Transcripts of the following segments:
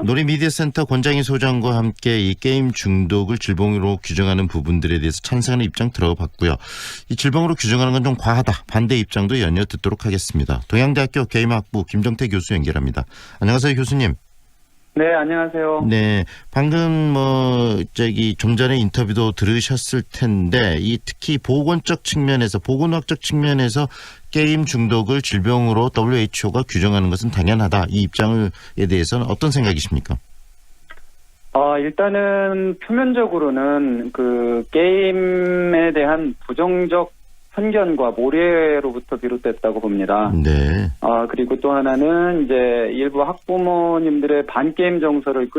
놀이미디어센터 권장희 소장과 함께 이 게임 중독을 질병으로 규정하는 부분들에 대해서 찬성하는 입장 들어봤고요. 이 질병으로 규정하는 건 좀 과하다. 반대 입장도 연이어 듣도록 하겠습니다. 동양대학교 게임학부 김정태 교수 연결합니다. 안녕하세요, 교수님. 네, 안녕하세요. 네, 방금 좀 전에 인터뷰도 들으셨을 텐데 이 특히 보건적 측면에서 보건학적 측면에서 게임 중독을 질병으로 WHO가 규정하는 것은 당연하다. 이 입장에 대해서는 어떤 생각이십니까? 일단은 표면적으로는 그 게임에 대한 부정적 편견과 모래로부터 비롯됐다고 봅니다. 네. 그리고 또 하나는 이제 일부 학부모님들의 반게임 정서를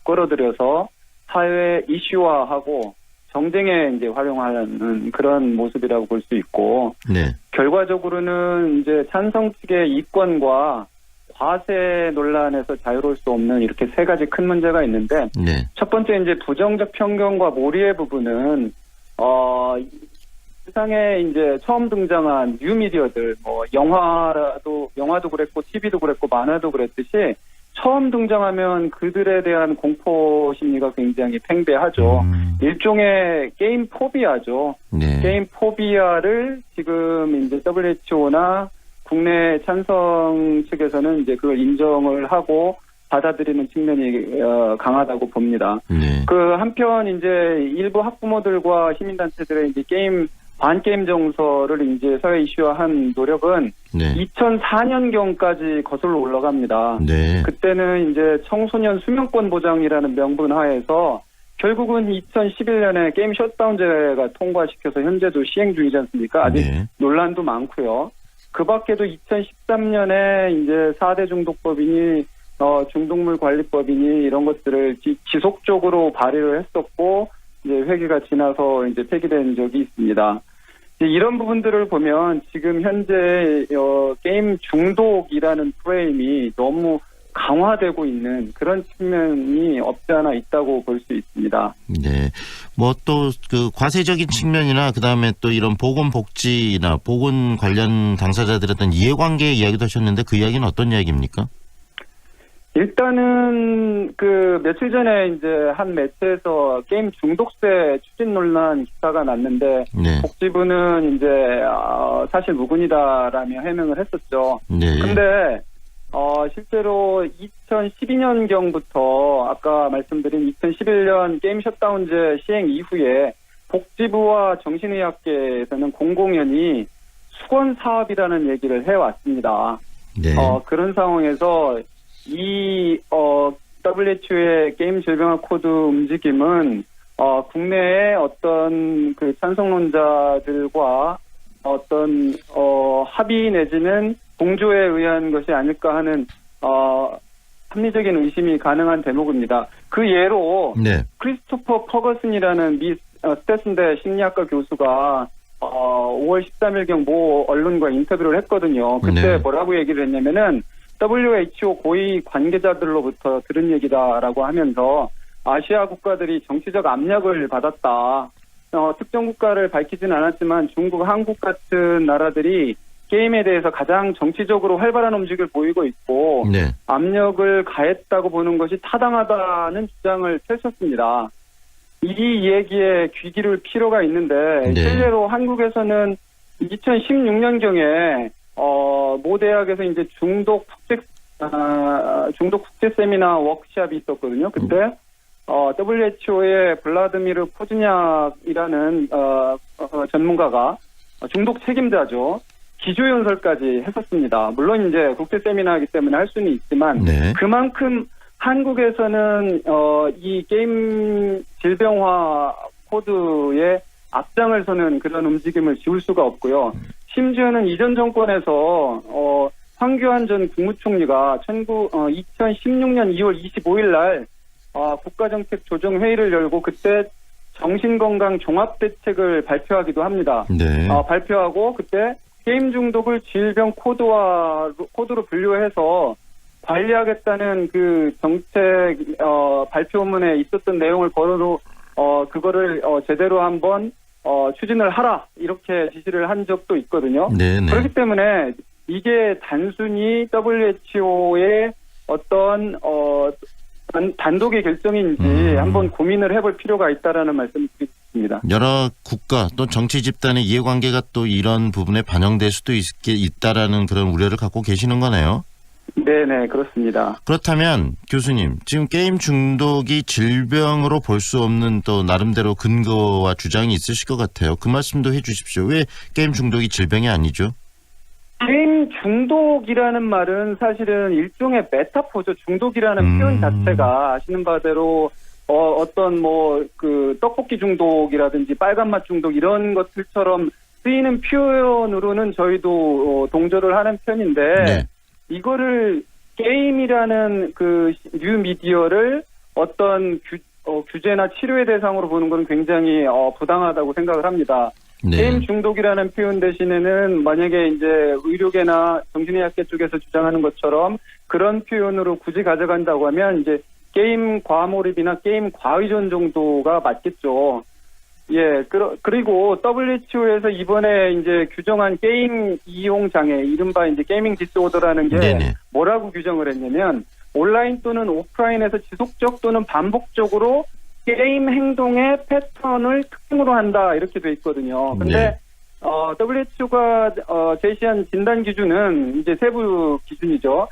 끌어들여서 사회 이슈화하고 정쟁에 이제 활용하는 그런 모습이라고 볼 수 있고, 네. 결과적으로는 이제 찬성 측의 이권과 과세 논란에서 자유로울 수 없는 이렇게 세 가지 큰 문제가 있는데, 네. 첫 번째 이제 부정적 편견과 몰이의 부분은 세상에 이제 처음 등장한 뉴미디어들, 영화도 그랬고, TV도 그랬고, 만화도 그랬듯이 처음 등장하면 그들에 대한 공포 심리가 굉장히 팽배하죠. 일종의 게임 포비아죠. 네. 게임 포비아를 지금 이제 WHO나 국내 찬성 측에서는 이제 그걸 인정을 하고 받아들이는 측면이 강하다고 봅니다. 네. 그 한편 이제 일부 학부모들과 시민단체들의 이제 반게임 정서를 이제 사회 이슈화한 노력은 네. 2004년경까지 거슬러 올라갑니다. 네. 그때는 이제 청소년 수면권 보장이라는 명분 하에서 결국은 2011년에 게임 셧다운제가 통과시켜서 현재도 시행 중이지 않습니까? 아직 네. 논란도 많고요. 그 밖에도 2013년에 이제 4대 중독법이니 중독물 관리법이니 이런 것들을 지속적으로 발의를 했었고 이제 회기가 지나서 이제 폐기된 적이 있습니다. 이런 부분들을 보면 지금 현재 게임 중독이라는 프레임이 너무 강화되고 있는 그런 측면이 없지 않아 있다고 볼 수 있습니다. 네. 또 그 과세적인 측면이나 그다음에 또 이런 보건복지나 보건 관련 당사자들의 어떤 이해관계 이야기도 하셨는데 그 이야기는 어떤 이야기입니까? 일단은 그 며칠 전에 이제 한 매체에서 게임 중독세 추진 논란 기사가 났는데 네. 복지부는 이제 사실 무근이다라며 해명을 했었죠. 네. 근데 실제로 2012년경부터 아까 말씀드린 2011년 게임 셧다운제 시행 이후에 복지부와 정신의학계에서는 공공연히 수건 사업이라는 얘기를 해왔습니다. 네. 그런 상황에서 이 WHO의 게임 질병학 코드 움직임은 국내의 어떤 그 찬성론자들과 어떤 합의 내지는 공조에 의한 것이 아닐까 하는 합리적인 의심이 가능한 대목입니다. 그 예로 네. 크리스토퍼 퍼거슨이라는 미 스탠스대 심리학과 교수가 5월 13일경 모 언론과 인터뷰를 했거든요. 그때 네. 뭐라고 얘기를 했냐면은 WHO 고위 관계자들로부터 들은 얘기다라고 하면서 아시아 국가들이 정치적 압력을 받았다. 특정 국가를 밝히진 않았지만 중국, 한국 같은 나라들이 게임에 대해서 가장 정치적으로 활발한 움직임을 보이고 있고 네. 압력을 가했다고 보는 것이 타당하다는 주장을 펼쳤습니다. 이 얘기에 귀 기울 필요가 있는데 네. 실제로 한국에서는 2016년경에 모 대학에서 이제 중독 국제 세미나 워크숍이 있었거든요. 그때 WHO의 블라드미르 포즈냐크이라는 전문가가 중독 책임자죠. 기조연설까지 했었습니다. 물론 이제 국제 세미나이기 때문에 할 수는 있지만 네. 그만큼 한국에서는 이 게임 질병화 코드에 앞장을 서는 그런 움직임을 지울 수가 없고요. 심지어는 이전 정권에서 황교안 전 국무총리가 2016년 2월 25일 날 국가정책조정회의를 열고 그때 정신건강 종합대책을 발표하기도 합니다. 네. 발표하고 그때 게임 중독을 질병 코드로 분류해서 관리하겠다는 그 정책 발표문에 있었던 내용을 그거를 제대로 한번 추진을 하라 이렇게 지시를 한 적도 있거든요. 네네. 그렇기 때문에 이게 단순히 WHO의 어떤 단독의 결정인지 한번 고민을 해볼 필요가 있다라는 말씀을 드리겠습니다. 여러 국가 또 정치 집단의 이해관계가 또 이런 부분에 반영될 수도 있다라는 그런 우려를 갖고 계시는 거네요. 네네, 그렇습니다. 그렇다면 교수님, 지금 게임 중독이 질병으로 볼 수 없는 또 나름대로 근거와 주장이 있으실 것 같아요. 그 말씀도 해 주십시오. 왜 게임 중독이 질병이 아니죠? 게임 중독이라는 말은 사실은 일종의 메타포죠. 중독이라는 표현 자체가 아시는 바대로 어떤 뭐 그 떡볶이 중독이라든지 빨간맛 중독 이런 것들처럼 쓰이는 표현으로는 저희도 동조를 하는 편인데 네. 이거를 게임이라는 그 뉴미디어를 어떤 규제나 치료의 대상으로 보는 것은 굉장히 부당하다고 생각을 합니다. 네. 게임 중독이라는 표현 대신에는 만약에 이제 의료계나 정신의학계 쪽에서 주장하는 것처럼 그런 표현으로 굳이 가져간다고 하면 이제 게임 과몰입이나 게임 과의존 정도가 맞겠죠. 예, 그리고 WHO에서 이번에 이제 규정한 게임 이용 장애, 이른바 이제 게이밍 디스오더라는 게 네네. 뭐라고 규정을 했냐면 온라인 또는 오프라인에서 지속적 또는 반복적으로 게임 행동의 패턴을 특징으로 한다 이렇게 돼 있거든요. 근데 네. WHO가 제시한 진단 기준은 이제 세부 기준이죠.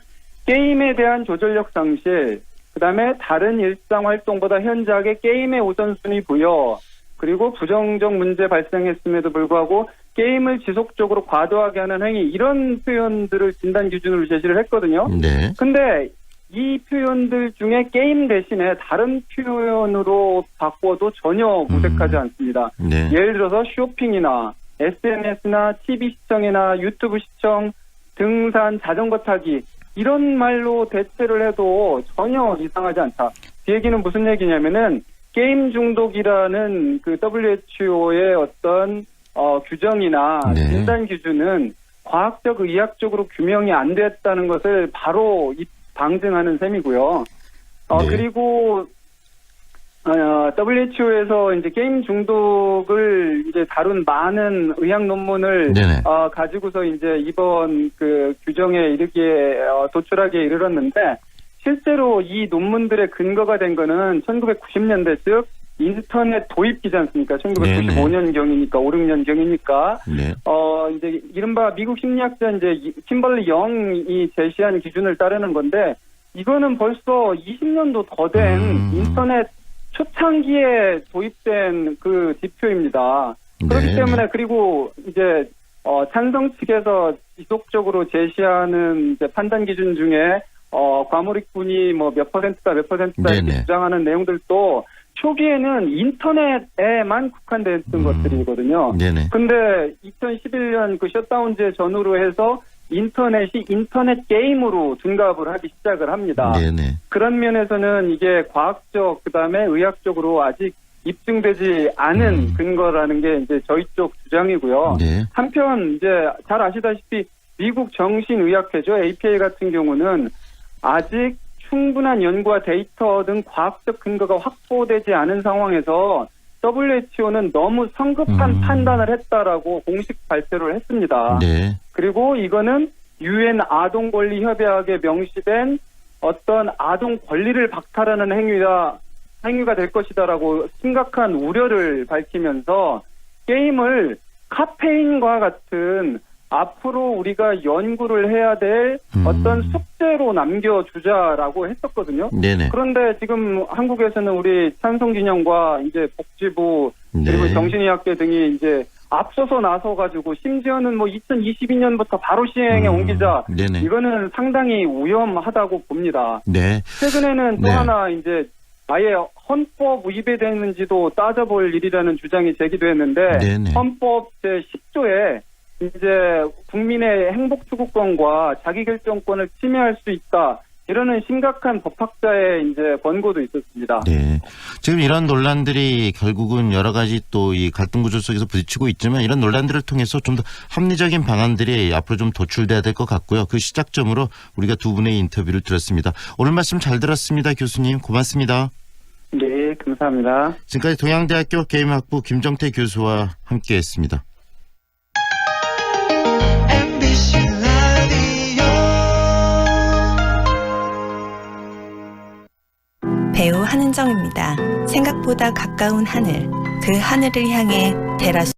게임에 대한 조절력 상실, 그다음에 다른 일상 활동보다 현저하게 게임의 우선순위 부여, 그리고 부정적 문제 발생했음에도 불구하고 게임을 지속적으로 과도하게 하는 행위, 이런 표현들을 진단 기준으로 제시를 했거든요. 네. 근데 이 표현들 중에 게임 대신에 다른 표현으로 바꿔도 전혀 무색하지 않습니다. 네. 예를 들어서 쇼핑이나 SNS나 TV 시청이나 유튜브 시청, 등산, 자전거 타기 이런 말로 대체를 해도 전혀 이상하지 않다. 이 얘기는 무슨 얘기냐면은 게임 중독이라는 그 WHO의 어떤 규정이나 네. 진단 기준은 과학적, 의학적으로 규명이 안 됐다는 것을 바로 방증하는 셈이고요. 네. 그리고 WHO에서 이제 게임 중독을 이제 다룬 많은 의학 논문을 네네. 가지고서 이제 이번 그 규정에 이르기에 도출하기에 이르렀는데 실제로 이 논문들의 근거가 된 거는 1990년대 즉 인터넷 도입기지 않습니까? 1995년경이니까 5, 6년경이니까 네. 이제 이른바 미국 심리학자 이제 kimberly 영이 제시한 기준을 따르는 건데 이거는 벌써 20년도 더 된 인터넷 초창기에 도입된 그 지표입니다. 그렇기 네. 때문에 그리고 이제 찬성 측에서 지속적으로 제시하는 이제 판단 기준 중에 과몰입군이 뭐 몇 퍼센트다 몇 퍼센트다 이렇게 네네. 주장하는 내용들도 초기에는 인터넷에만 국한됐던 것들이거든요. 네네. 근데 2011년 그 셧다운제 전후로 해서 인터넷이 인터넷 게임으로 둔갑을 하기 시작을 합니다. 네네. 그런 면에서는 이게 과학적 그다음에 의학적으로 아직 입증되지 않은 근거라는 게 이제 저희 쪽 주장이고요. 네. 한편 이제 잘 아시다시피 미국 정신의학회죠. APA 같은 경우는 아직 충분한 연구와 데이터 등 과학적 근거가 확보되지 않은 상황에서 WHO는 너무 성급한 판단을 했다라고 공식 발표를 했습니다. 네. 그리고 이거는 UN 아동 권리 협약에 명시된 어떤 아동 권리를 박탈하는 행위가 될 것이다라고 심각한 우려를 밝히면서 게임을 카페인과 같은 앞으로 우리가 연구를 해야 될 어떤 숙제로 남겨주자라고 했었거든요. 네네. 그런데 지금 한국에서는 우리 찬성진영과 이제 복지부 그리고 네. 정신의학계 등이 이제 앞서서 나서가지고 심지어는 뭐 2022년부터 바로 시행에 옮기자. 네네. 이거는 상당히 위험하다고 봅니다. 네. 최근에는 또 네. 하나 이제 아예 헌법 위배되는지도 따져볼 일이라는 주장이 제기됐는데 네네. 헌법 제10조에 이제 국민의 행복 추구권과 자기결정권을 침해할 수 있다. 이러는 심각한 법학자의 이제 권고도 있었습니다. 네. 지금 이런 논란들이 결국은 여러 가지 또 이 갈등 구조 속에서 부딪히고 있지만 이런 논란들을 통해서 좀 더 합리적인 방안들이 앞으로 좀 도출돼야 될 것 같고요. 그 시작점으로 우리가 두 분의 인터뷰를 들었습니다. 오늘 말씀 잘 들었습니다. 교수님 고맙습니다. 네, 감사합니다. 지금까지 동양대학교 게임학부 김정태 교수와 함께했습니다. 한은정입니다. 생각보다 가까운 하늘, 그 하늘을 향해 대라수